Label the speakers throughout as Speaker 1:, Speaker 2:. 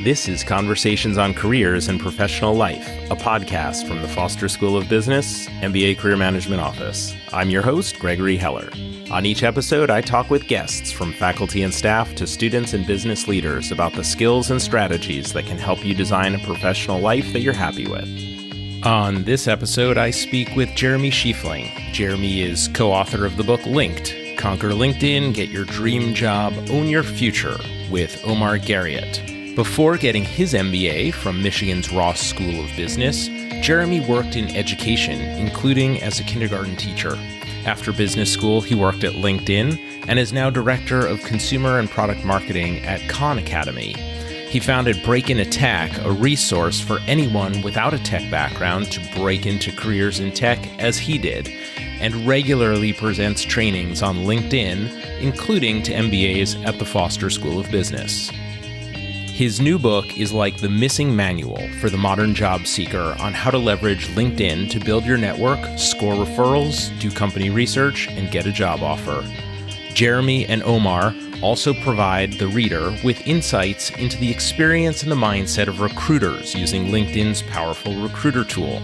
Speaker 1: This is Conversations on Careers and Professional Life, a podcast from the Foster School of Business, MBA Career Management Office. I'm your host, Gregory Heller. On each episode, I talk with guests from faculty and staff to students and business leaders about the skills and strategies that can help you design a professional life that you're happy with. On this episode, I speak with Jeremy Schifeling. Jeremy is co-author of the book Linked, Conquer LinkedIn, Get Your Dream Job, Own Your Future with Omar Garriott. Before getting his MBA from Michigan's Ross School of Business, Jeremy worked in education, including as a kindergarten teacher. After business school, he worked at LinkedIn and is now director of consumer and product marketing at Khan Academy. He founded Break In Attack, a resource for anyone without a tech background to break into careers in tech as he did, and regularly presents trainings on LinkedIn, including to MBAs at the Foster School of Business. His new book is like the missing manual for the modern job seeker on how to leverage LinkedIn to build your network, score referrals, do company research, and get a job offer. Jeremy and Omar also provide the reader with insights into the experience and the mindset of recruiters using LinkedIn's powerful recruiter tool.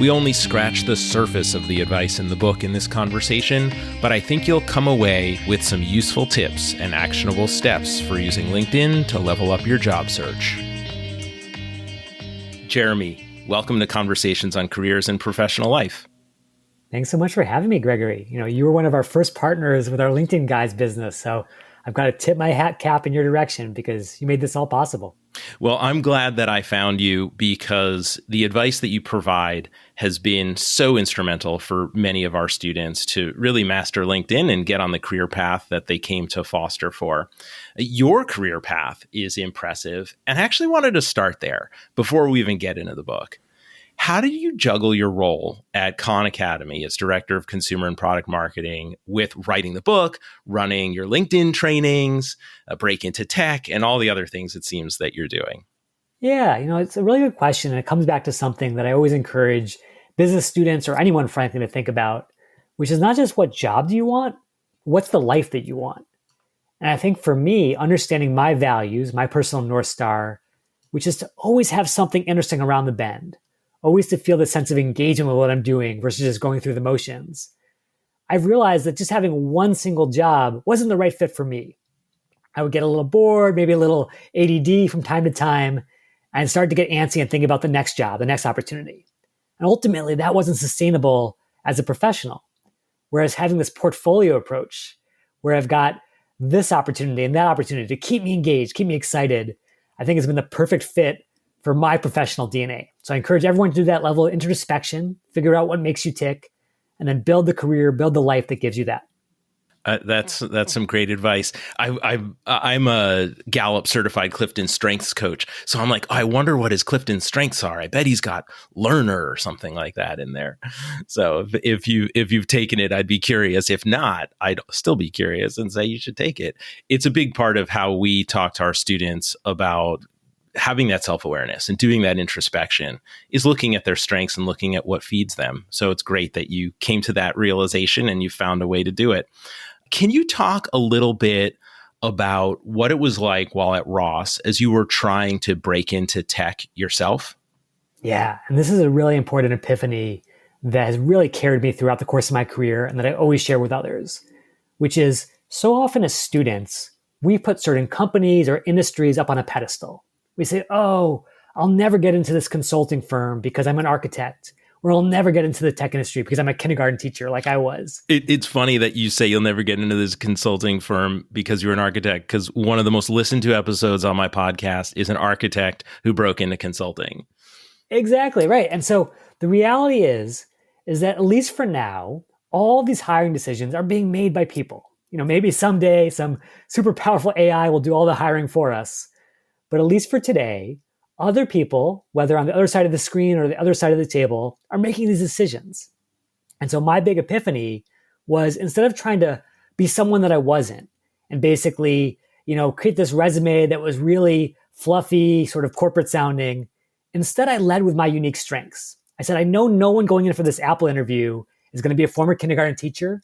Speaker 1: We only scratch the surface of the advice in the book in this conversation, but I think you'll come away with some useful tips and actionable steps for using LinkedIn to level up your job search. Jeremy, welcome to Conversations on Careers and Professional Life.
Speaker 2: Thanks so much for having me, Gregory. You were one of our first partners with our LinkedIn Guys business, so I've got to tip my hat cap in your direction because you made this all possible.
Speaker 1: Well, I'm glad that I found you because the advice that you provide has been so instrumental for many of our students to really master LinkedIn and get on the career path that they came to Foster for. Your career path is impressive, and I actually wanted to start there before we even get into the book. How did you juggle your role at Khan Academy as Director of Consumer and Product Marketing with writing the book, running your LinkedIn trainings, a break into tech, and all the other things it seems that you're doing?
Speaker 2: Yeah, it's a really good question. And it comes back to something that I always encourage business students or anyone, frankly, to think about, which is not just what job do you want, what's the life that you want? And I think for me, understanding my values, my personal North Star, which is to always have something interesting around the bend, always to feel the sense of engagement with what I'm doing versus just going through the motions. I've realized that just having one single job wasn't the right fit for me. I would get a little bored, maybe a little ADD from time to time, and start to get antsy and think about the next job, the next opportunity. And ultimately, that wasn't sustainable as a professional. Whereas having this portfolio approach, where I've got this opportunity and that opportunity to keep me engaged, keep me excited, I think has been the perfect fit for my professional DNA. So I encourage everyone to do that level of introspection, figure out what makes you tick, and then build the career, build the life that gives you that.
Speaker 1: That's some great advice. I'm a Gallup certified Clifton Strengths coach, so I'm like, I wonder what his Clifton Strengths are. I bet he's got learner or something like that in there. So if you've taken it, I'd be curious. If not, I'd still be curious and say you should take it. It's a big part of how we talk to our students about having that self-awareness and doing that introspection is looking at their strengths and looking at what feeds them. So it's great that you came to that realization and you found a way to do it. Can you talk a little bit about what it was like while at Ross as you were trying to break into tech yourself?
Speaker 2: Yeah, and this is a really important epiphany that has really carried me throughout the course of my career and that I always share with others, which is so often as students, we put certain companies or industries up on a pedestal. We say, oh, I'll never get into this consulting firm because I'm an architect, or I'll never get into the tech industry because I'm a kindergarten teacher like I was.
Speaker 1: It's funny that you say you'll never get into this consulting firm because you're an architect, because one of the most listened to episodes on my podcast is an architect who broke into consulting.
Speaker 2: Exactly, right. And so the reality is that at least for now, all these hiring decisions are being made by people. Maybe someday some super powerful AI will do all the hiring for us. But at least for today, other people, whether on the other side of the screen or the other side of the table, are making these decisions. And so my big epiphany was instead of trying to be someone that I wasn't and basically, create this resume that was really fluffy, sort of corporate sounding, instead I led with my unique strengths. I said, I know no one going in for this Apple interview is going to be a former kindergarten teacher.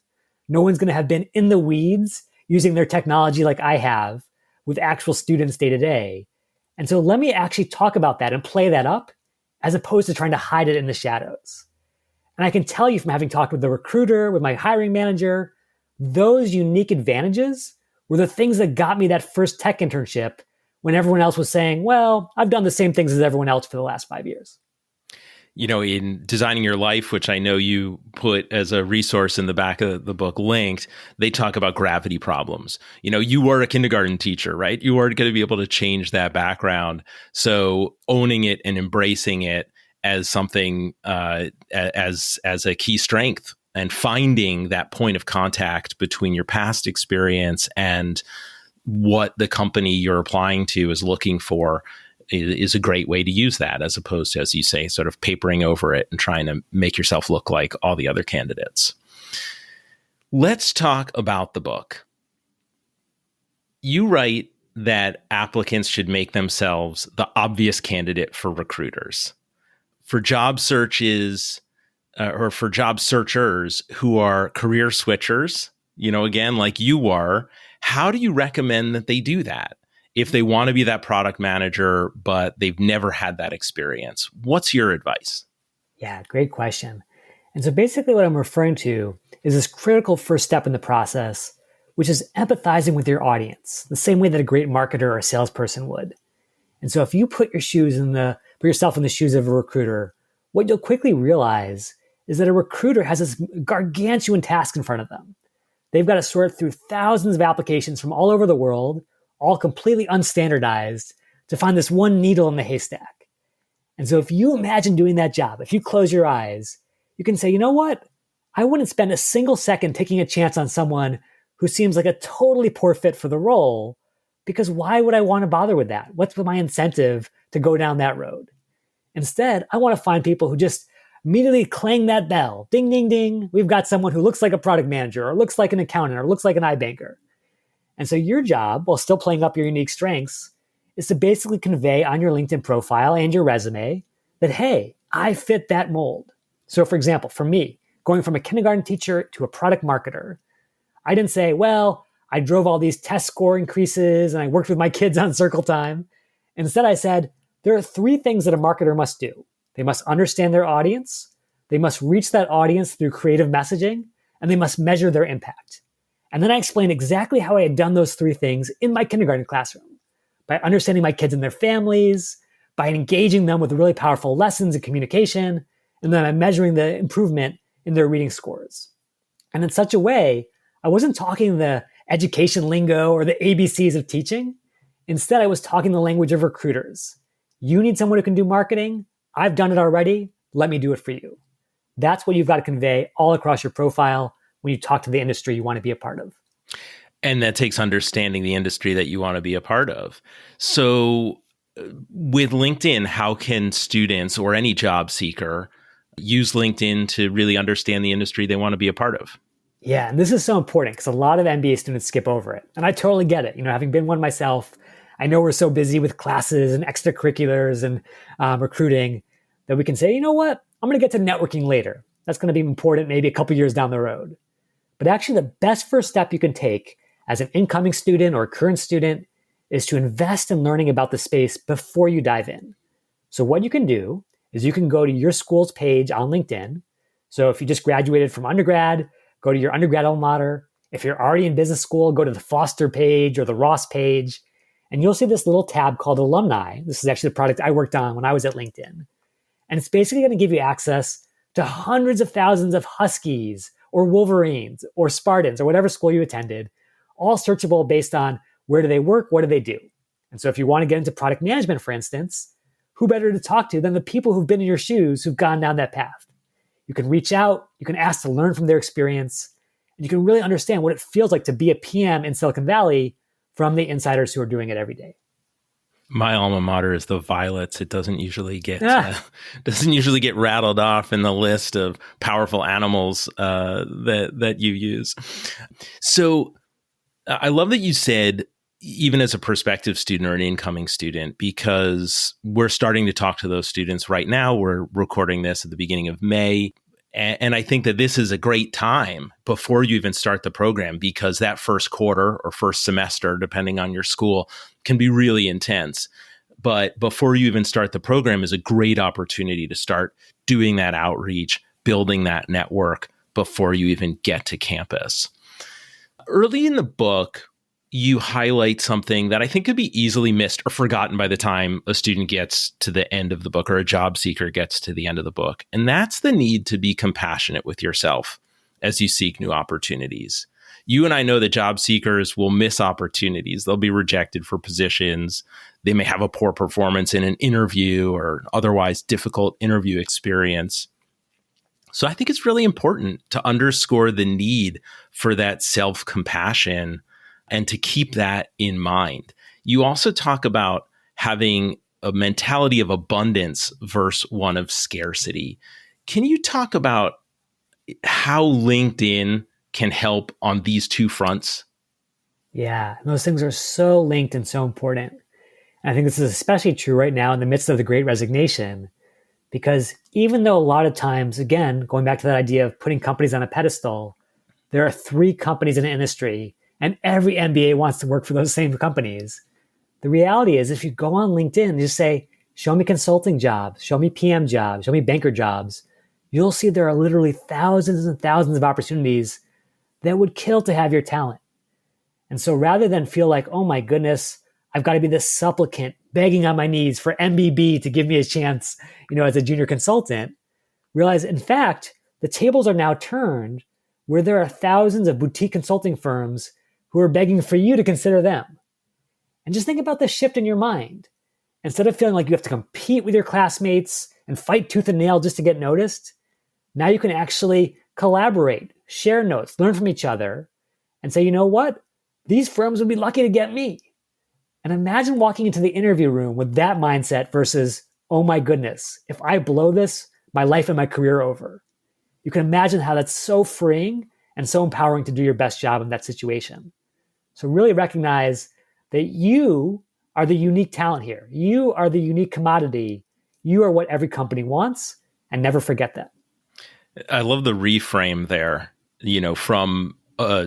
Speaker 2: No one's going to have been in the weeds using their technology like I have with actual students day to day. And so let me actually talk about that and play that up as opposed to trying to hide it in the shadows. And I can tell you from having talked with the recruiter, with my hiring manager, those unique advantages were the things that got me that first tech internship when everyone else was saying, well, I've done the same things as everyone else for the last 5 years.
Speaker 1: In Designing Your Life, which I know you put as a resource in the back of the book linked, they talk about gravity problems. You were a kindergarten teacher, right? You are going to be able to change that background. So owning it and embracing it as something, as a key strength, and finding that point of contact between your past experience and what the company you're applying to is looking for is a great way to use that, as opposed to, as you say, sort of papering over it and trying to make yourself look like all the other candidates. Let's talk about the book. You write that applicants should make themselves the obvious candidate for recruiters. For job searches, or for job searchers who are career switchers, again, like you are, how do you recommend that they do that? If they want to be that product manager, but they've never had that experience, what's your advice?
Speaker 2: Yeah, great question. And so basically what I'm referring to is this critical first step in the process, which is empathizing with your audience, the same way that a great marketer or a salesperson would. And so if you put yourself in the shoes of a recruiter, what you'll quickly realize is that a recruiter has this gargantuan task in front of them. They've got to sort through thousands of applications from all over the world, all completely unstandardized, to find this one needle in the haystack. And so if you imagine doing that job, if you close your eyes, you can say, you know what? I wouldn't spend a single second taking a chance on someone who seems like a totally poor fit for the role, because why would I want to bother with that? What's my incentive to go down that road? Instead, I want to find people who just immediately clang that bell. Ding, ding, ding. We've got someone who looks like a product manager, or looks like an accountant, or looks like an iBanker. And so your job, while still playing up your unique strengths, is to basically convey on your LinkedIn profile and your resume that, hey, I fit that mold. So for example, for me, going from a kindergarten teacher to a product marketer, I didn't say, well, I drove all these test score increases and I worked with my kids on circle time. Instead, I said, there are 3 things that a marketer must do. They must understand their audience, they must reach that audience through creative messaging, and they must measure their impact. And then I explained exactly how I had done those 3 things in my kindergarten classroom, by understanding my kids and their families, by engaging them with really powerful lessons and communication, and then by measuring the improvement in their reading scores. And in such a way, I wasn't talking the education lingo or the ABCs of teaching. Instead, I was talking the language of recruiters. You need someone who can do marketing. I've done it already. Let me do it for you. That's what you've got to convey all across your profile when you talk to the industry you want to be a part of.
Speaker 1: And that takes understanding the industry that you want to be a part of. So with LinkedIn, how can students or any job seeker use LinkedIn to really understand the industry they want to be a part of?
Speaker 2: Yeah, and this is so important because a lot of MBA students skip over it. And I totally get it. Having been one myself, I know we're so busy with classes and extracurriculars and recruiting that we can say, you know what? I'm going to get to networking later. That's going to be important maybe a couple years down the road. But actually, the best first step you can take as an incoming student or a current student is to invest in learning about the space before you dive in. So what you can do is you can go to your school's page on LinkedIn. So if you just graduated from undergrad, go to your undergrad alma mater. If you're already in business school, go to the Foster page or the Ross page, and you'll see this little tab called Alumni. This is actually the product I worked on when I was at LinkedIn. And it's basically going to give you access to hundreds of thousands of Huskies or Wolverines or Spartans or whatever school you attended, all searchable based on where do they work, what do they do. And so if you want to get into product management, for instance, who better to talk to than the people who've been in your shoes, who've gone down that path? You can reach out, you can ask to learn from their experience, and you can really understand what it feels like to be a PM in Silicon Valley from the insiders who are doing it every day.
Speaker 1: My alma mater is the Violets. It doesn't usually get rattled off in the list of powerful animals that you use. So I love that you said, even as a prospective student or an incoming student, because we're starting to talk to those students right now. We're recording this at the beginning of May. And I think that this is a great time before you even start the program, because that first quarter or first semester, depending on your school, can be really intense. But before you even start the program is a great opportunity to start doing that outreach, building that network before you even get to campus. Early in the book, you highlight something that I think could be easily missed or forgotten by the time a student gets to the end of the book or a job seeker gets to the end of the book. And that's the need to be compassionate with yourself as you seek new opportunities. You and I know that job seekers will miss opportunities. They'll be rejected for positions. They may have a poor performance in an interview or otherwise difficult interview experience. So I think it's really important to underscore the need for that self-compassion and to keep that in mind. You also talk about having a mentality of abundance versus one of scarcity. Can you talk about how LinkedIn can help on these two fronts?
Speaker 2: Yeah, those things are so linked and so important. And I think this is especially true right now in the midst of the Great Resignation, because even though a lot of times, again, going back to that idea of putting companies on a pedestal, there are 3 companies in the industry and every MBA wants to work for those same companies. The reality is if you go on LinkedIn and just say, show me consulting jobs, show me PM jobs, show me banker jobs, you'll see there are literally thousands and thousands of opportunities that would kill to have your talent. And so rather than feel like, oh my goodness, I've got to be this supplicant begging on my knees for MBB to give me a chance, as a junior consultant, realize, in fact, the tables are now turned where there are thousands of boutique consulting firms who are begging for you to consider them. And just think about this shift in your mind. Instead of feeling like you have to compete with your classmates and fight tooth and nail just to get noticed, now you can actually collaborate, share notes, learn from each other, and say, you know what? These firms would be lucky to get me. And imagine walking into the interview room with that mindset versus, oh my goodness, if I blow this, my life and my career are over. You can imagine how that's so freeing and so empowering to do your best job in that situation. So really recognize that you are the unique talent here. You are the unique commodity. You are what every company wants, and never forget that.
Speaker 1: I love the reframe there, from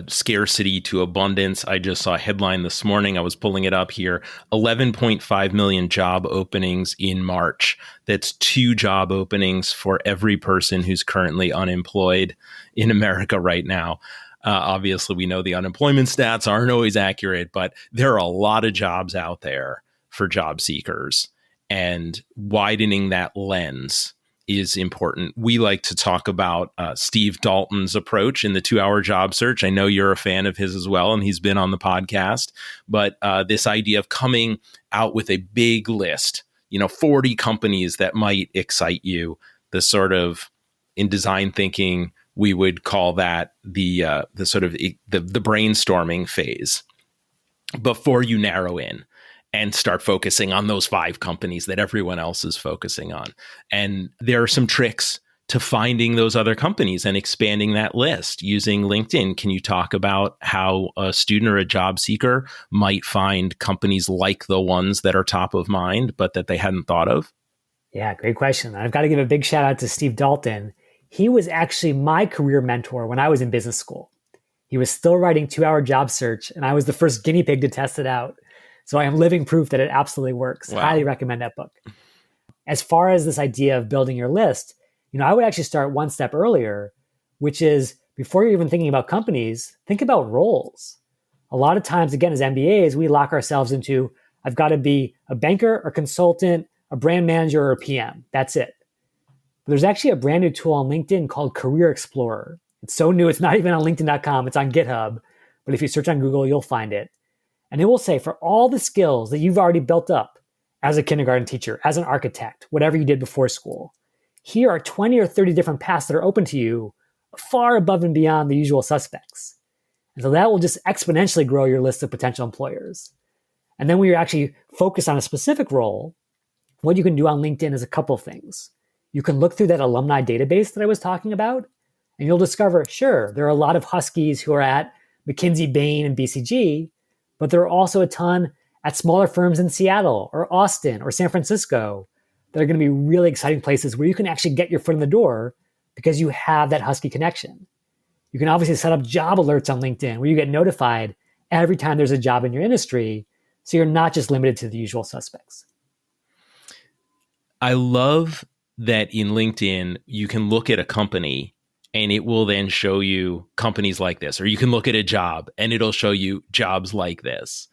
Speaker 1: scarcity to abundance. I just saw a headline this morning. I was pulling it up here. 11.5 million job openings in March. That's 2 job openings for every person who's currently unemployed in America right now. Obviously, we know the unemployment stats aren't always accurate, but there are a lot of jobs out there for job seekers, and widening that lens is important. We like to talk about Steve Dalton's approach in the 2-hour job search. I know you're a fan of his as well, and he's been on the podcast. But this idea of coming out with a big list, 40 companies that might excite you, the sort of, in design thinking, we would call that the sort of the brainstorming phase before you narrow in and start focusing on those 5 companies that everyone else is focusing on. And there are some tricks to finding those other companies and expanding that list using LinkedIn. Can you talk about how a student or a job seeker might find companies like the ones that are top of mind, but that they hadn't thought of?
Speaker 2: Yeah, great question. I've got to give a big shout out to Steve Dalton. He was actually my career mentor when I was in business school. He was still writing 2-hour job search, and I was the first guinea pig to test it out. So I am living proof that it absolutely works.
Speaker 1: Wow.
Speaker 2: Highly recommend that book. As far as this idea of building your list, I would actually start one step earlier, which is before you're even thinking about companies, think about roles. A lot of times, again, as MBAs, we lock ourselves into, I've got to be a banker or consultant, a brand manager or a PM. That's it. But there's actually a brand new tool on LinkedIn called Career Explorer. It's so new, it's not even on LinkedIn.com, it's on GitHub. But if you search on Google, you'll find it. And it will say, for all the skills that you've already built up as a kindergarten teacher, as an architect, whatever you did before school, here are 20 or 30 different paths that are open to you, far above and beyond the usual suspects. And so that will just exponentially grow your list of potential employers. And then when you're actually focused on a specific role, what you can do on LinkedIn is a couple of things. You can look through that alumni database that I was talking about, and you'll discover, sure, there are a lot of Huskies who are at McKinsey, Bain, and BCG, but there are also a ton at smaller firms in Seattle or Austin or San Francisco that are going to be really exciting places where you can actually get your foot in the door because you have that Husky connection. You can obviously set up job alerts on LinkedIn where you get notified every time there's a job in your industry, so you're not just limited to the usual suspects.
Speaker 1: I love that in LinkedIn, you can look at a company and it will then show you companies like this, or you can look at a job and it'll show you jobs like this.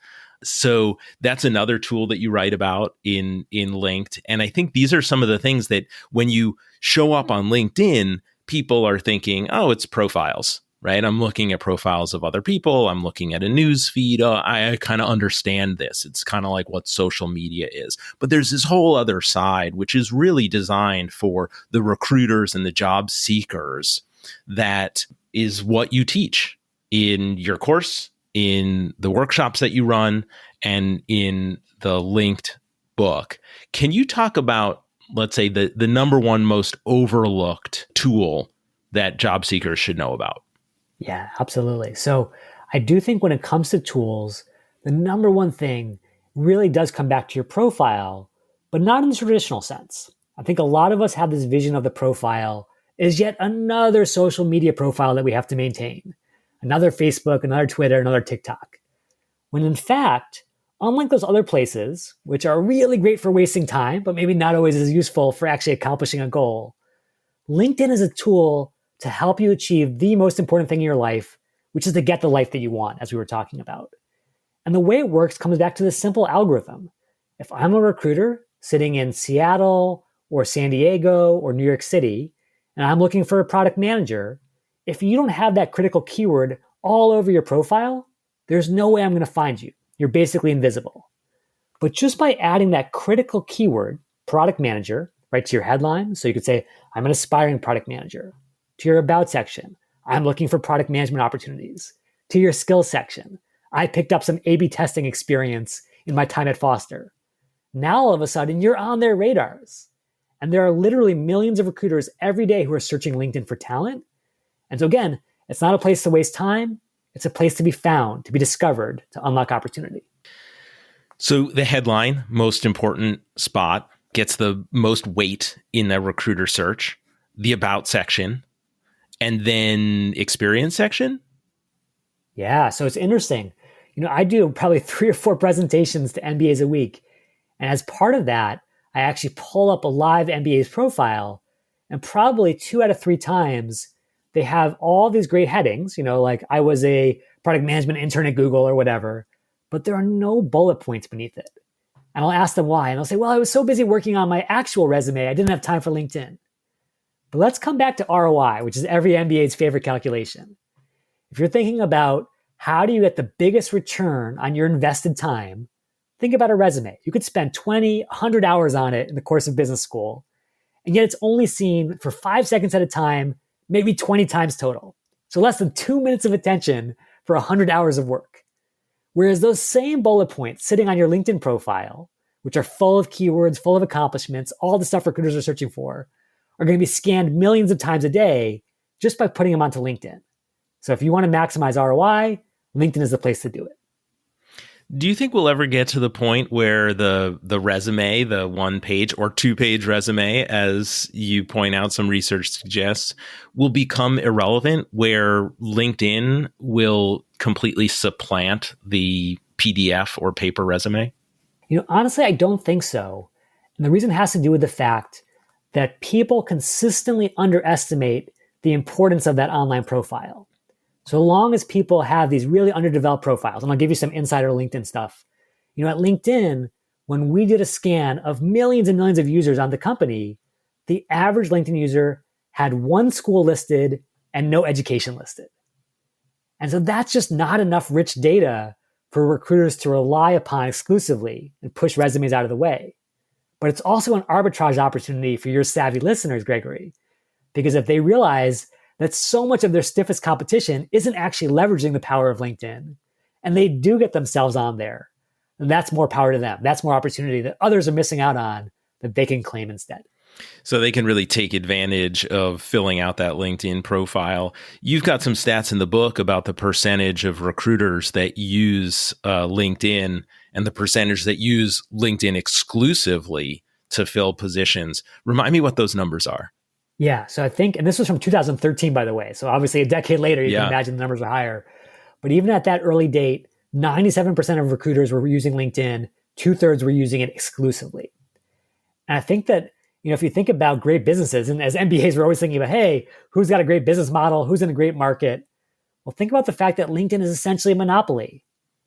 Speaker 1: So that's another tool that you write about in Linked. And I think these are some of the things that when you show up on LinkedIn, people are thinking, oh, it's profiles, right? I'm looking at profiles of other people. I'm looking at a news feed. Oh, I kind of understand this. It's kind of like what social media is. But there's this whole other side, which is really designed for the recruiters and the job seekers. That is what you teach in your course, in the workshops that you run, and in the Linked book. Can you talk about, let's say, the number one most overlooked tool that job seekers should know about?
Speaker 2: Yeah, absolutely. So I do think when it comes to tools, the number one thing really does come back to your profile, but not in the traditional sense. I think a lot of us have this vision of the profile as yet another social media profile that we have to maintain. Another Facebook, another Twitter, another TikTok. When in fact, unlike those other places, which are really great for wasting time, but maybe not always as useful for actually accomplishing a goal, LinkedIn is a tool to help you achieve the most important thing in your life, which is to get the life that you want, as we were talking about. And the way it works comes back to this simple algorithm. If I'm a recruiter sitting in Seattle or San Diego or New York City, and I'm looking for a product manager, if you don't have that critical keyword all over your profile, there's no way I'm going to find you. You're basically invisible. But just by adding that critical keyword, product manager, right, to your headline, so you could say, I'm an aspiring product manager. To your about section, I'm looking for product management opportunities. To your skills section, I picked up some A/B testing experience in my time at Foster. Now all of a sudden, you're on their radars. And there are literally millions of recruiters every day who are searching LinkedIn for talent. And so again, it's not a place to waste time. It's a place to be found, to be discovered, to unlock opportunity.
Speaker 1: So the headline, most important spot, gets the most weight in the recruiter search, the about section, and then experience section.
Speaker 2: Yeah, so it's interesting. I do probably 3 or 4 presentations to MBAs a week. And as part of that, I actually pull up a live MBA's profile, and probably 2 out of 3 times, they have all these great headings, like I was a product management intern at Google or whatever, but there are no bullet points beneath it. And I'll ask them why. And they'll say, well, I was so busy working on my actual resume, I didn't have time for LinkedIn. But let's come back to ROI, which is every MBA's favorite calculation. If you're thinking about how do you get the biggest return on your invested time, think about a resume. You could spend 20, 100 hours on it in the course of business school, and yet it's only seen for 5 seconds at a time, maybe 20 times total. So less than 2 minutes of attention for 100 hours of work. Whereas those same bullet points sitting on your LinkedIn profile, which are full of keywords, full of accomplishments, all the stuff recruiters are searching for, are going to be scanned millions of times a day just by putting them onto LinkedIn. So if you want to maximize ROI, LinkedIn is the place to do it.
Speaker 1: Do you think we'll ever get to the point where the resume, the 1-page or 2-page resume, as you point out, some research suggests, will become irrelevant, where LinkedIn will completely supplant the PDF or paper resume?
Speaker 2: Honestly, I don't think so. And the reason has to do with the fact that people consistently underestimate the importance of that online profile. So long as people have these really underdeveloped profiles, and I'll give you some insider LinkedIn stuff. At LinkedIn, when we did a scan of millions and millions of users on the company, the average LinkedIn user had 1 school listed and no education listed. And so that's just not enough rich data for recruiters to rely upon exclusively and push resumes out of the way. But it's also an arbitrage opportunity for your savvy listeners, Gregory, because if they realize that so much of their stiffest competition isn't actually leveraging the power of LinkedIn, and they do get themselves on there, then that's more power to them. That's more opportunity that others are missing out on that they can claim instead.
Speaker 1: So they can really take advantage of filling out that LinkedIn profile. You've got some stats in the book about the percentage of recruiters that use LinkedIn and the percentage that use LinkedIn exclusively to fill positions. Remind me what those numbers are.
Speaker 2: Yeah, so I think, and this was from 2013, by the way. So obviously a decade later, you can imagine the numbers are higher. But even at that early date, 97% of recruiters were using LinkedIn. 2/3 were using it exclusively. And I think that if you think about great businesses, and as MBAs, we're always thinking about, hey, who's got a great business model? Who's in a great market? Well, think about the fact that LinkedIn is essentially a monopoly.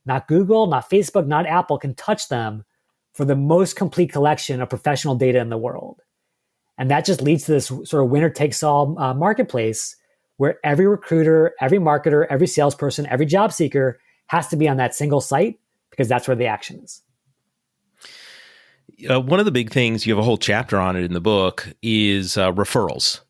Speaker 2: Not Google, not Facebook, not Apple can touch them for the most complete collection of professional data in the world. And that just leads to this sort of winner takes all marketplace where every recruiter, every marketer, every salesperson, every job seeker has to be on that single site because that's where the action is.
Speaker 1: One of the big things, you have a whole chapter on it in the book, is referrals.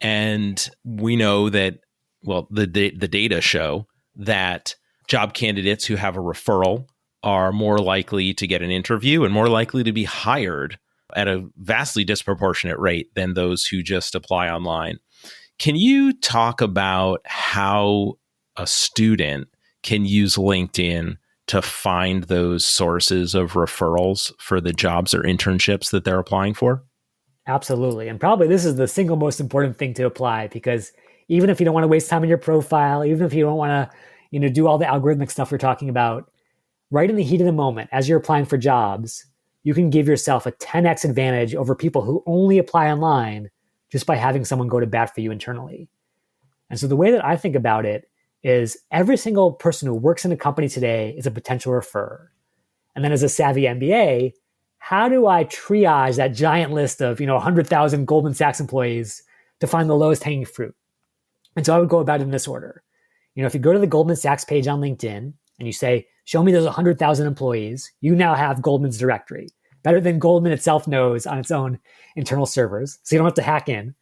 Speaker 1: And we know that, well, the data show that job candidates who have a referral are more likely to get an interview and more likely to be hired at a vastly disproportionate rate than those who just apply online. Can you talk about how a student can use LinkedIn to find those sources of referrals for the jobs or internships that they're applying for?
Speaker 2: Absolutely. And probably this is the single most important thing to apply, because even if you don't want to waste time on your profile, even if you don't want to, do all the algorithmic stuff we're talking about, right in the heat of the moment, as you're applying for jobs, you can give yourself a 10x advantage over people who only apply online just by having someone go to bat for you internally. And so the way that I think about it is every single person who works in a company today is a potential referrer. And then as a savvy MBA, how do I triage that giant list of 100,000 Goldman Sachs employees to find the lowest hanging fruit? And so I would go about it in this order. If you go to the Goldman Sachs page on LinkedIn and you say, show me those 100,000 employees, you now have Goldman's directory, better than Goldman itself knows on its own internal servers. So you don't have to hack in.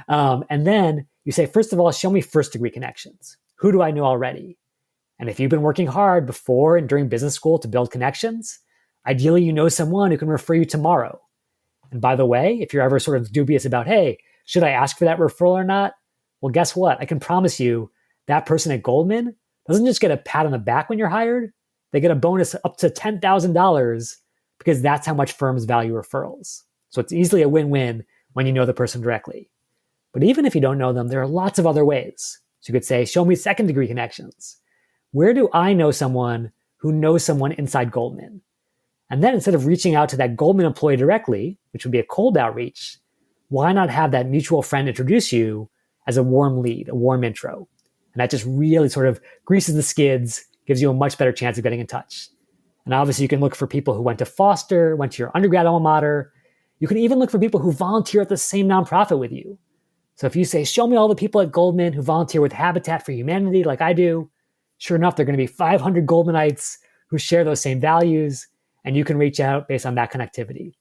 Speaker 2: And then you say, first of all, show me first degree connections. Who do I know already? And if you've been working hard before and during business school to build connections, ideally you know someone who can refer you tomorrow. And by the way, if you're ever sort of dubious about, hey, should I ask for that referral or not? Well, guess what? I can promise you that person at Goldman doesn't just get a pat on the back when you're hired. They get a bonus up to $10,000 because that's how much firms value referrals. So it's easily a win-win when you know the person directly. But even if you don't know them, there are lots of other ways. So you could say, show me second degree connections. Where do I know someone who knows someone inside Goldman? And then instead of reaching out to that Goldman employee directly, which would be a cold outreach, why not have that mutual friend introduce you as a warm lead, a warm intro? And that just really sort of greases the skids, gives you a much better chance of getting in touch. And obviously you can look for people who went to Foster, went to your undergrad alma mater. You can even look for people who volunteer at the same nonprofit with you. So if you say, show me all the people at Goldman who volunteer with Habitat for Humanity like I do, sure enough, there are going to be 500 Goldmanites who share those same values, and you can reach out based on that connectivity.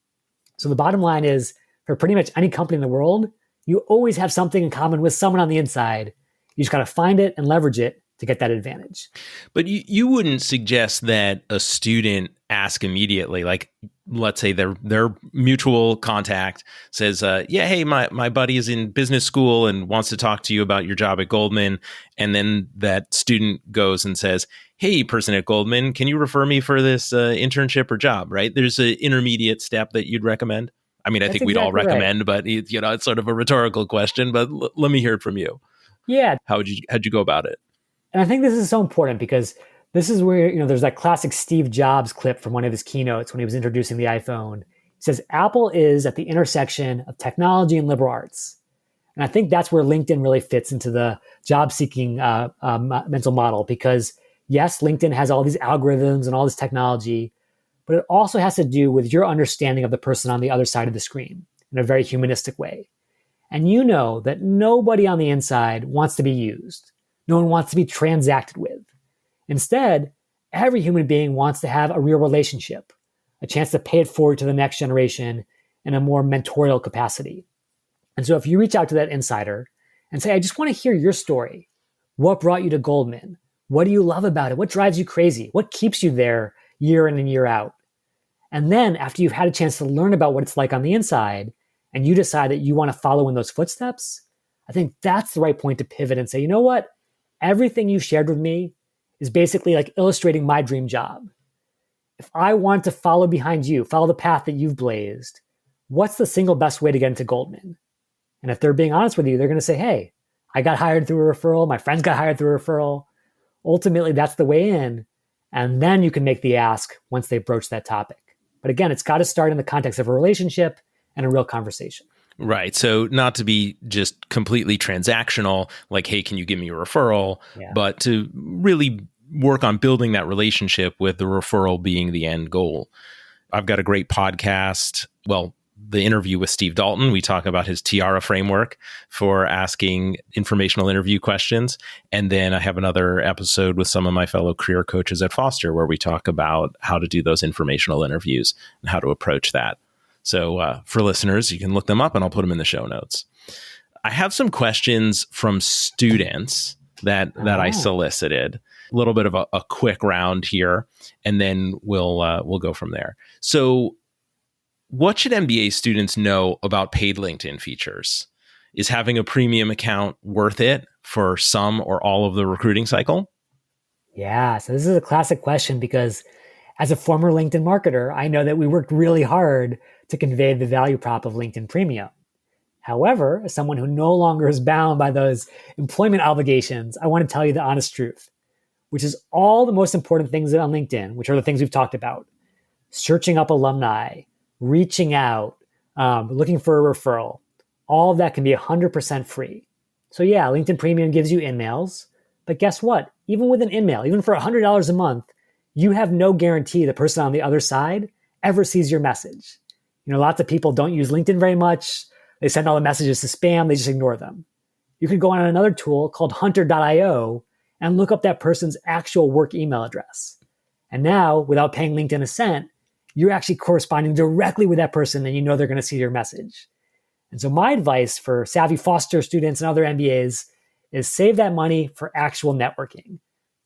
Speaker 2: So the bottom line is, for pretty much any company in the world, you always have something in common with someone on the inside. You just got to find it and leverage it to get that advantage.
Speaker 1: But you wouldn't suggest that a student ask immediately, like let's say their mutual contact says, yeah, hey, my buddy is in business school and wants to talk to you about your job at Goldman. And then that student goes and says, hey, person at Goldman, can you refer me for this internship or job, right? There's an intermediate step that you'd recommend. I mean, I think we'd all recommend, right. But it's sort of a rhetorical question, but let me hear it from you.
Speaker 2: Yeah.
Speaker 1: How'd you go about it?
Speaker 2: And I think this is so important because this is where, there's that classic Steve Jobs clip from one of his keynotes when he was introducing the iPhone. He says, Apple is at the intersection of technology and liberal arts. And I think that's where LinkedIn really fits into the job-seeking mental model because, yes, LinkedIn has all these algorithms and all this technology, but it also has to do with your understanding of the person on the other side of the screen in a very humanistic way. And you know that nobody on the inside wants to be used. No one wants to be transacted with. Instead, every human being wants to have a real relationship, a chance to pay it forward to the next generation in a more mentorial capacity. And so if you reach out to that insider and say, I just want to hear your story. What brought you to Goldman? What do you love about it? What drives you crazy? What keeps you there year in and year out? And then after you've had a chance to learn about what it's like on the inside, and you decide that you want to follow in those footsteps, I think that's the right point to pivot and say, you know what? Everything you shared with me is basically like illustrating my dream job. If I want to follow behind you, follow the path that you've blazed, what's the single best way to get into Goldman? And if they're being honest with you, they're going to say, hey, I got hired through a referral. My friends got hired through a referral. Ultimately, that's the way in. And then you can make the ask once they broach that topic. But again, it's got to start in the context of a relationship and a real conversation.
Speaker 1: Right. So not to be just completely transactional, like, hey, can you give me a referral?
Speaker 2: Yeah.
Speaker 1: But to really work on building that relationship with the referral being the end goal. I've got a great podcast. Well, the interview with Steve Dalton, we talk about his Tiara framework for asking informational interview questions. And then I have another episode with some of my fellow career coaches at Foster where we talk about how to do those informational interviews and how to approach that. So for listeners, you can look them up and I'll put them in the show notes. I have some questions from students that I solicited. A little bit of a quick round here, and then we'll go from there. So what should MBA students know about paid LinkedIn features? Is having a premium account worth it for some or all of the recruiting cycle?
Speaker 2: Yeah, so this is a classic question because as a former LinkedIn marketer, I know that we worked really hard to convey the value prop of LinkedIn Premium. However, as someone who no longer is bound by those employment obligations, I want to tell you the honest truth, which is all the most important things on LinkedIn, which are the things we've talked about. Searching up alumni, reaching out, looking for a referral. All of that can be 100% free. So yeah, LinkedIn Premium gives you in-mails, but guess what? Even with an in-mail, even for $100 a month, you have no guarantee the person on the other side ever sees your message. Lots of people don't use LinkedIn very much. They send all the messages to spam. They just ignore them. You can go on another tool called hunter.io and look up that person's actual work email address. And now, without paying LinkedIn a cent, you're actually corresponding directly with that person and you know they're going to see your message. And so my advice for savvy Foster students and other MBAs is save that money for actual networking.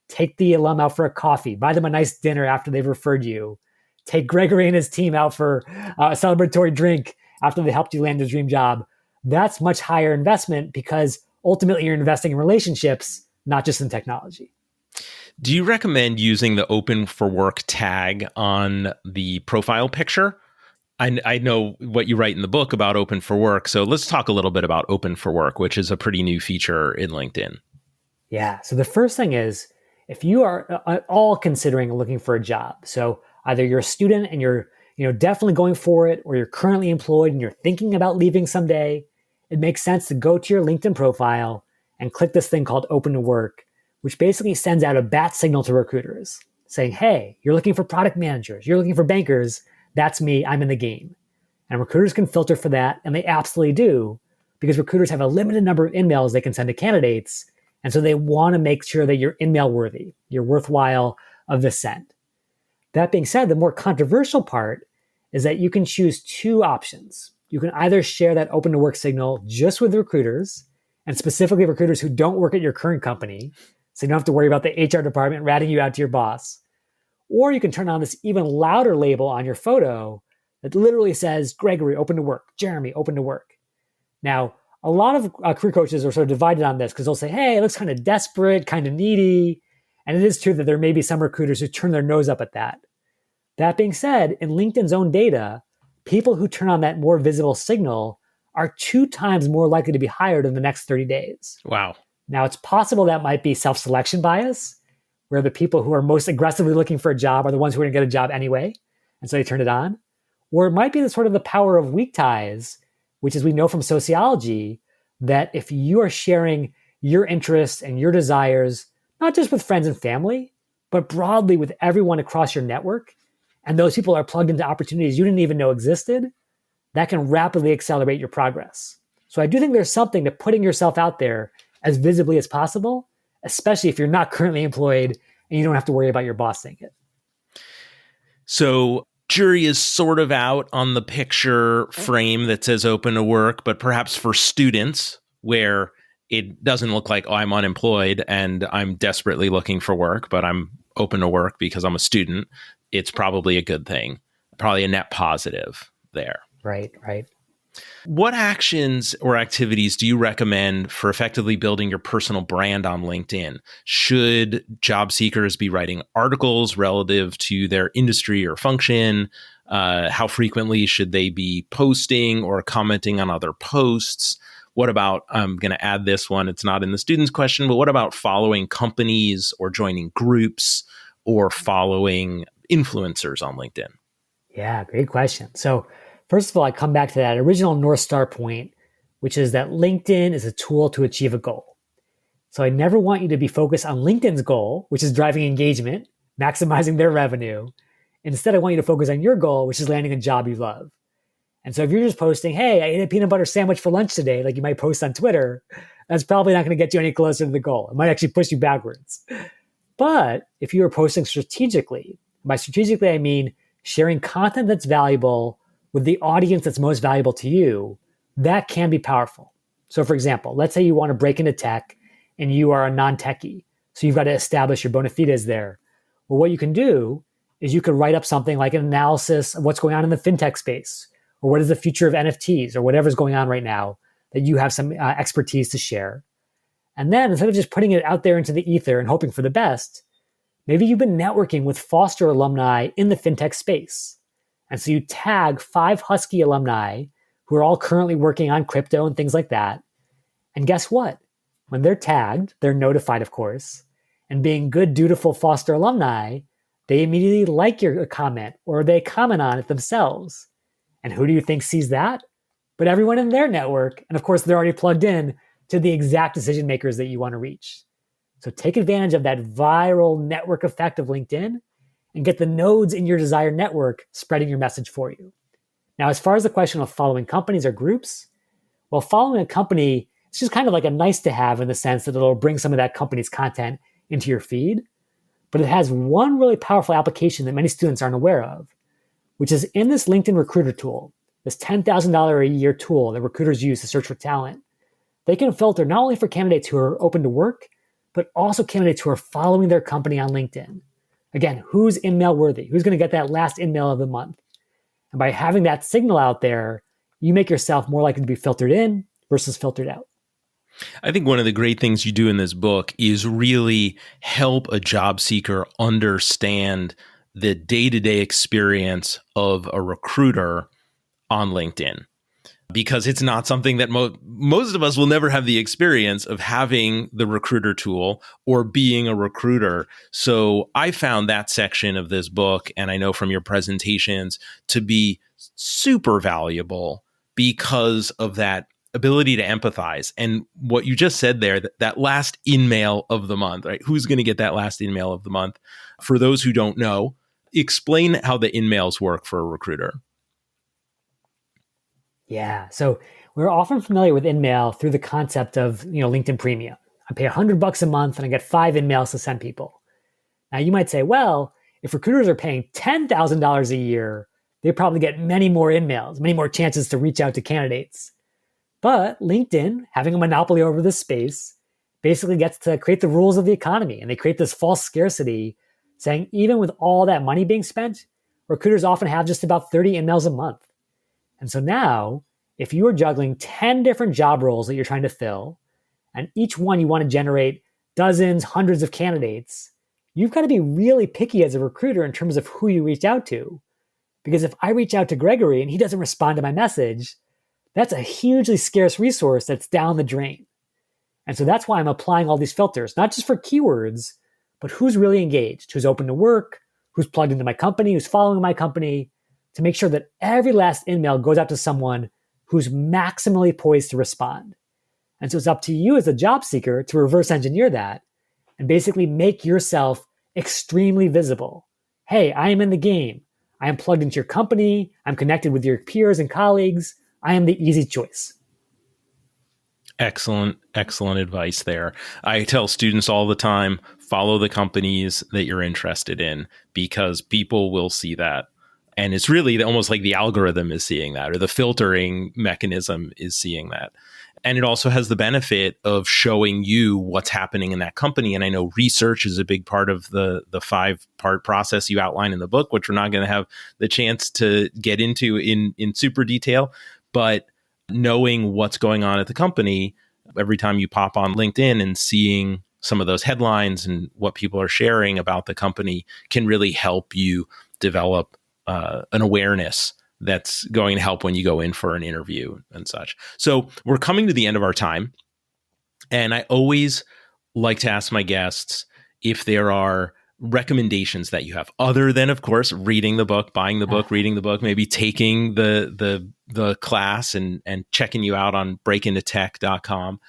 Speaker 2: Take the alum out for a coffee, buy them a nice dinner after they've referred you. Take Gregory and his team out for a celebratory drink after they helped you land your dream job. That's much higher investment because ultimately you're investing in relationships, not just in technology.
Speaker 1: Do you recommend using the open for work tag on the profile picture? I know what you write in the book about open for work. So let's talk a little bit about open for work, which is a pretty new feature in LinkedIn.
Speaker 2: Yeah. So the first thing is, if you are at all considering looking for a job, so either you're a student and you're definitely going for it, or you're currently employed and you're thinking about leaving someday, it makes sense to go to your LinkedIn profile and click this thing called Open to Work, which basically sends out a bat signal to recruiters saying, hey, you're looking for product managers, you're looking for bankers, that's me, I'm in the game. And recruiters can filter for that, and they absolutely do, because recruiters have a limited number of emails they can send to candidates, and so they want to make sure that you're email worthy, you're worthwhile of the send. That being said, the more controversial part is that you can choose two options. You can either share that open to work signal just with recruiters, and specifically recruiters who don't work at your current company, so you don't have to worry about the HR department ratting you out to your boss. Or you can turn on this even louder label on your photo that literally says, Gregory, open to work, Jeremy, open to work. Now, a lot of career coaches are sort of divided on this because they'll say, hey, it looks kind of desperate, kind of needy. And it is true that there may be some recruiters who turn their nose up at that. That being said, in LinkedIn's own data, people who turn on that more visible signal are 2 times more likely to be hired in the next 30 days.
Speaker 1: Wow.
Speaker 2: Now, it's possible that might be self-selection bias, where the people who are most aggressively looking for a job are the ones who are going to get a job anyway, and so they turn it on. Or it might be the sort of the power of weak ties, which is we know from sociology that if you are sharing your interests and your desires, not just with friends and family, but broadly with everyone across your network, and those people are plugged into opportunities you didn't even know existed, that can rapidly accelerate your progress. So I do think there's something to putting yourself out there as visibly as possible, especially if you're not currently employed and you don't have to worry about your boss seeing it.
Speaker 1: So jury is sort of out on the picture frame that says open to work, but perhaps for students where it doesn't look like, oh, I'm unemployed and I'm desperately looking for work, but I'm open to work because I'm a student, it's probably a good thing, probably a net positive there.
Speaker 2: Right.
Speaker 1: What actions or activities do you recommend for effectively building your personal brand on LinkedIn? Should job seekers be writing articles relative to their industry or function? How frequently should they be posting or commenting on other posts? What about, I'm going to add this one, it's not in the student's question, but what about following companies or joining groups or following influencers on LinkedIn?
Speaker 2: Yeah, great question. So First of all, I come back to that original North Star point, which is that LinkedIn is a tool to achieve a goal. So I never want you to be focused on LinkedIn's goal, which is driving engagement, maximizing their revenue. Instead, I want you to focus on your goal, which is landing a job you love. And so if you're just posting, hey, I ate a peanut butter sandwich for lunch today, like you might post on Twitter, that's probably not going to get you any closer to the goal. It might actually push you backwards. But if you are posting strategically, by strategically, I mean sharing content that's valuable with the audience that's most valuable to you, that can be powerful. So for example, let's say you want to break into tech and you are a non-techie. So you've got to establish your bona fides there. Well, what you can do is you could write up something like an analysis of what's going on in the fintech space, or what is the future of NFTs, or whatever's going on right now that you have some expertise to share. And then instead of just putting it out there into the ether and hoping for the best, maybe you've been networking with Foster alumni in the fintech space. And so you tag 5 Husky alumni who are all currently working on crypto and things like that. And guess what? When they're tagged, they're notified, of course. And being good, dutiful Foster alumni, they immediately like your comment or they comment on it themselves. And who do you think sees that? But everyone in their network. And of course, they're already plugged in to the exact decision makers that you want to reach. So take advantage of that viral network effect of LinkedIn and get the nodes in your desired network spreading your message for you. Now, as far as the question of following companies or groups, well, following a company, it's just kind of like a nice to have in the sense that it'll bring some of that company's content into your feed. But it has one really powerful application that many students aren't aware of, which is in this LinkedIn recruiter tool, this $10,000 a year tool that recruiters use to search for talent. They can filter not only for candidates who are open to work, but also candidates who are following their company on LinkedIn. Again, who's in-mail worthy? Who's going to get that last in-mail of the month? And by having that signal out there, you make yourself more likely to be filtered in versus filtered out.
Speaker 1: I think one of the great things you do in this book is really help a job seeker understand the day-to-day experience of a recruiter on LinkedIn, because it's not something that most of us will never have the experience of having the recruiter tool or being a recruiter. So I found that section of this book, and I know from your presentations, to be super valuable because of that ability to empathize. And what you just said there, that last in-mail of the month, right? Who's going to get that last in-mail of the month? For those who don't know, explain how the in-mails work for a recruiter.
Speaker 2: Yeah. So we're often familiar with in-mail through the concept of, LinkedIn Premium. I pay $100 a month and I get 5 in-mails to send people. Now you might say, well, if recruiters are paying $10,000 a year, they probably get many more in-mails, many more chances to reach out to candidates. But LinkedIn, having a monopoly over this space, basically gets to create the rules of the economy. And they create this false scarcity saying even with all that money being spent, recruiters often have just about 30 in-mails a month. And so now, if you are juggling 10 different job roles that you're trying to fill, and each one you want to generate dozens, hundreds of candidates, you've got to be really picky as a recruiter in terms of who you reach out to. Because if I reach out to Gregory and he doesn't respond to my message, that's a hugely scarce resource that's down the drain. And so that's why I'm applying all these filters, not just for keywords, but who's really engaged, who's open to work, who's plugged into my company, who's following my company, to make sure that every last email goes out to someone who's maximally poised to respond. And so it's up to you as a job seeker to reverse engineer that and basically make yourself extremely visible. Hey, I am in the game. I am plugged into your company. I'm connected with your peers and colleagues. I am the easy choice.
Speaker 1: Excellent advice there. I tell students all the time, follow the companies that you're interested in because people will see that. And it's really almost like the algorithm is seeing that, or the filtering mechanism is seeing that. And it also has the benefit of showing you what's happening in that company. And I know research is a big part of the 5-part process you outline in the book, which we're not going to have the chance to get into in super detail. But knowing what's going on at the company, every time you pop on LinkedIn and seeing some of those headlines and what people are sharing about the company can really help you develop an awareness that's going to help when you go in for an interview and such. So we're coming to the end of our time. And I always like to ask my guests if there are recommendations that you have, other than, of course, reading the book, buying the book, reading the book, maybe taking the class and checking you out on breakintotech.com.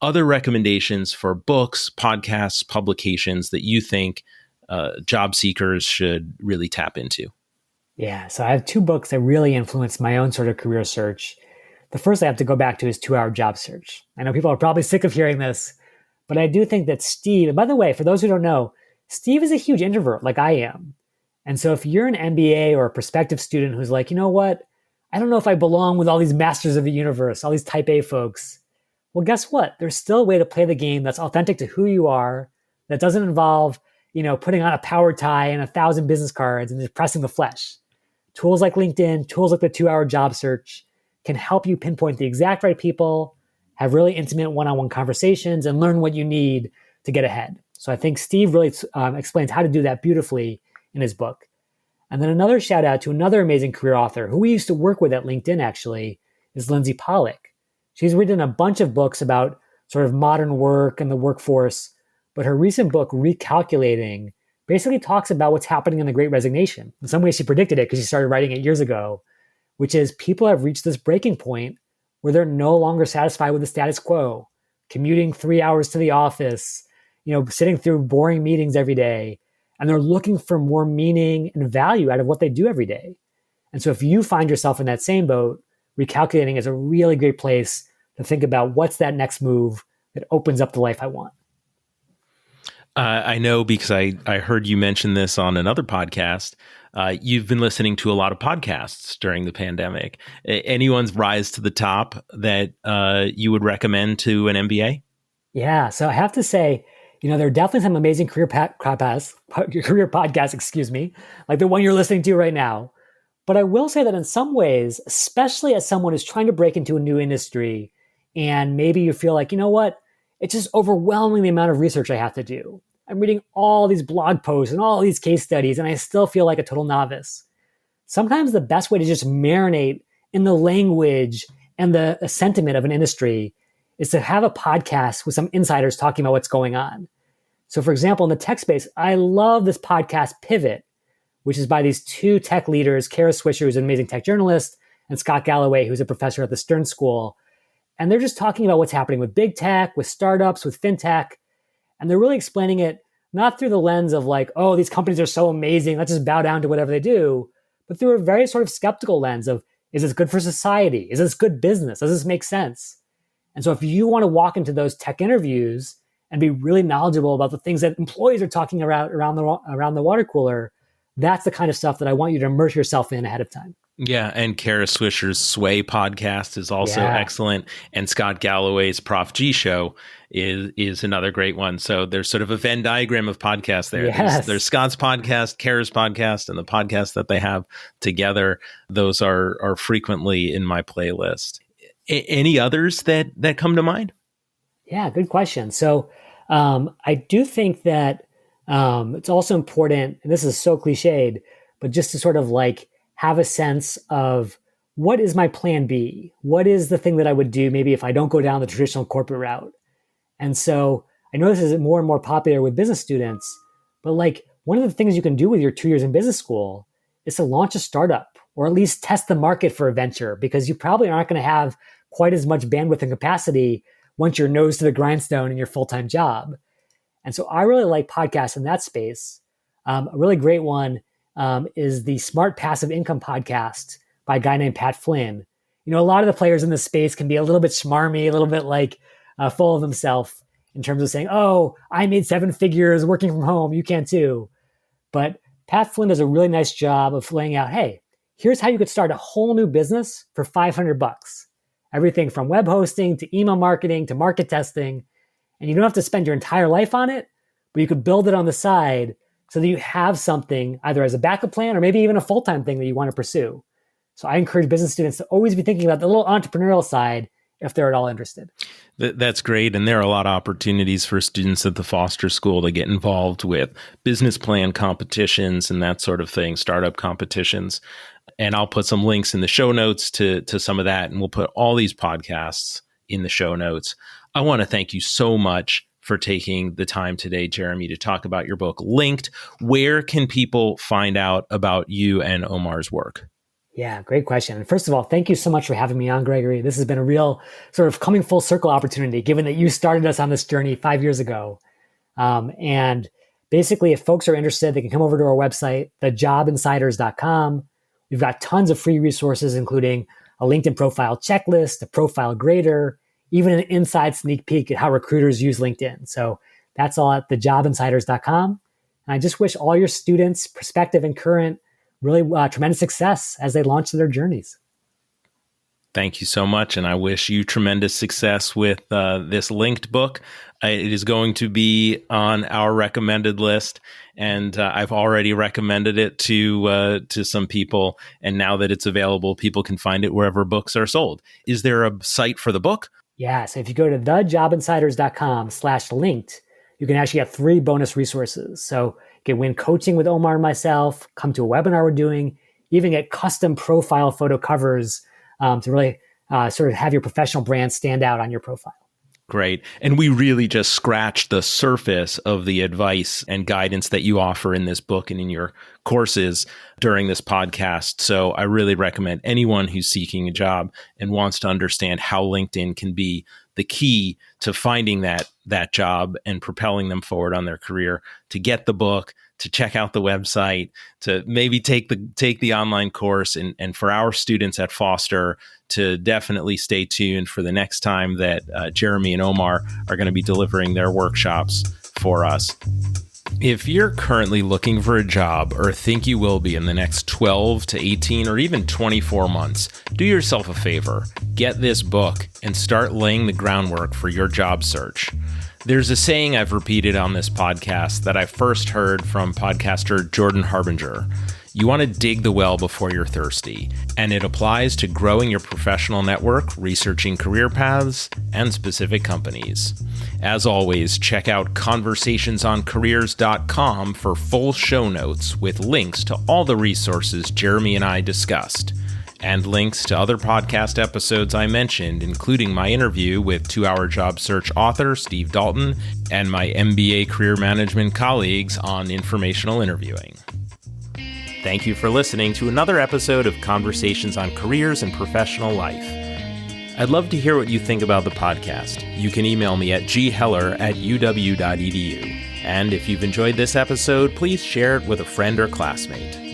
Speaker 1: Other recommendations for books, podcasts, publications that you think job seekers should really tap into?
Speaker 2: Yeah, so I have two books that really influenced my own sort of career search. The first I have to go back to is 2-Hour Job Search. I know people are probably sick of hearing this, but I do think that Steve, and by the way, for those who don't know, Steve is a huge introvert like I am. And so if you're an MBA or a prospective student who's like, you know what, I don't know if I belong with all these masters of the universe, all these type A folks. Well, guess what? There's still a way to play the game that's authentic to who you are, that doesn't involve, putting on a power tie and 1,000 business cards and just pressing the flesh. Tools like LinkedIn, tools like the 2-Hour Job Search can help you pinpoint the exact right people, have really intimate one-on-one conversations, and learn what you need to get ahead. So I think Steve really explains how to do that beautifully in his book. And then another shout out to another amazing career author who we used to work with at LinkedIn, actually, is Lindsay Pollack. She's written a bunch of books about sort of modern work and the workforce, but her recent book, Recalculating, basically talks about what's happening in the Great Resignation. In some ways, she predicted it because she started writing it years ago, which is people have reached this breaking point where they're no longer satisfied with the status quo, commuting 3 hours to the office, sitting through boring meetings every day, and they're looking for more meaning and value out of what they do every day. And so if you find yourself in that same boat, Recalculating is a really great place to think about what's that next move that opens up the life I want.
Speaker 1: I know because I heard you mention this on another podcast. You've been listening to a lot of podcasts during the pandemic. Anyone's rise to the top that you would recommend to an MBA?
Speaker 2: Yeah, so I have to say, there are definitely some amazing career podcasts, like the one you're listening to right now. But I will say that in some ways, especially as someone who's trying to break into a new industry, and maybe you feel like, it's just overwhelming the amount of research I have to do. I'm reading all these blog posts and all these case studies, and I still feel like a total novice. Sometimes the best way to just marinate in the language and the sentiment of an industry is to have a podcast with some insiders talking about what's going on. So for example, in the tech space, I love this podcast Pivot, which is by these two tech leaders, Kara Swisher, who's an amazing tech journalist, and Scott Galloway, who's a professor at the Stern School. And they're just talking about what's happening with big tech, with startups, with fintech. And they're really explaining it not through the lens of like, oh, these companies are so amazing, let's just bow down to whatever they do, but through a very sort of skeptical lens of, is this good for society? Is this good business? Does this make sense? And so if you want to walk into those tech interviews and be really knowledgeable about the things that employees are talking about around the water cooler, that's the kind of stuff that I want you to immerse yourself in ahead of time.
Speaker 1: Yeah, and Kara Swisher's Sway podcast is also excellent, and Scott Galloway's Prof G show is another great one. So there's sort of a Venn diagram of podcasts there.
Speaker 2: Yes.
Speaker 1: There's Scott's podcast, Kara's podcast, and the podcast that they have together. Those are frequently in my playlist. Any others that come to mind?
Speaker 2: Yeah, good question. So I do think that it's also important, and this is so cliched, but just to sort of like have a sense of what is my plan B? What is the thing that I would do maybe if I don't go down the traditional corporate route? And so I know this is more and more popular with business students, but like one of the things you can do with your 2 years in business school is to launch a startup or at least test the market for a venture, because you probably aren't going to have quite as much bandwidth and capacity once you're nose to the grindstone in your full-time job. And so I really like podcasts in that space. A really great one is the Smart Passive Income podcast by a guy named Pat Flynn. A lot of the players in this space can be a little bit schmarmy, a little bit like full of themselves in terms of saying, oh, I made 7 figures working from home, you can too. But Pat Flynn does a really nice job of laying out, hey, here's how you could start a whole new business for $500. Everything from web hosting to email marketing to market testing. And you don't have to spend your entire life on it, but you could build it on the side so that you have something either as a backup plan or maybe even a full-time thing that you want to pursue. So I encourage business students to always be thinking about the little entrepreneurial side if they're at all interested.
Speaker 1: That's great. And there are a lot of opportunities for students at the Foster School to get involved with business plan competitions and that sort of thing, startup competitions. And I'll put some links in the show notes to some of that. And we'll put all these podcasts in the show notes. I want to thank you so much for taking the time today, Jeremy, to talk about your book, Linked. Where can people find out about you and Omar's work?
Speaker 2: Yeah, great question. And first of all, thank you so much for having me on, Gregory. This has been a real sort of coming full circle opportunity, given that you started us on this journey 5 years ago. And basically, if folks are interested, they can come over to our website, thejobinsiders.com. We've got tons of free resources, including a LinkedIn profile checklist, a profile grader, even an inside sneak peek at how recruiters use LinkedIn. So that's all at thejobinsiders.com. And I just wish all your students, prospective and current, really tremendous success as they launch their journeys.
Speaker 1: Thank you so much. And I wish you tremendous success with this Linked book. It is going to be on our recommended list. And I've already recommended it to some people. And now that it's available, people can find it wherever books are sold. Is there a site for the book?
Speaker 2: Yeah. So if you go to thejobinsiders.com/linked, you can actually get 3 bonus resources. So you can win coaching with Omar and myself, come to a webinar we're doing, even get custom profile photo covers to really sort of have your professional brand stand out on your profile.
Speaker 1: Great. And we really just scratched the surface of the advice and guidance that you offer in this book and in your courses during this podcast. So I really recommend anyone who's seeking a job and wants to understand how LinkedIn can be the key to finding that job and propelling them forward on their career, to get the book, to check out the website, to maybe take the online course, and for our students at Foster to definitely stay tuned for the next time that Jeremy and Omar are going to be delivering their workshops for us. If you're currently looking for a job or think you will be in the next 12 to 18 or even 24 months, do yourself a favor, get this book and start laying the groundwork for your job search. There's a saying I've repeated on this podcast that I first heard from podcaster Jordan Harbinger. You want to dig the well before you're thirsty, and it applies to growing your professional network, researching career paths, and specific companies. As always, check out conversationsoncareers.com for full show notes with links to all the resources Jeremy and I discussed, and links to other podcast episodes I mentioned, including my interview with 2-Hour Job Search author Steve Dalton and my MBA career management colleagues on informational interviewing. Thank you for listening to another episode of Conversations on Careers and Professional Life. I'd love to hear what you think about the podcast. You can email me at gheller@uw.edu. And if you've enjoyed this episode, please share it with a friend or classmate.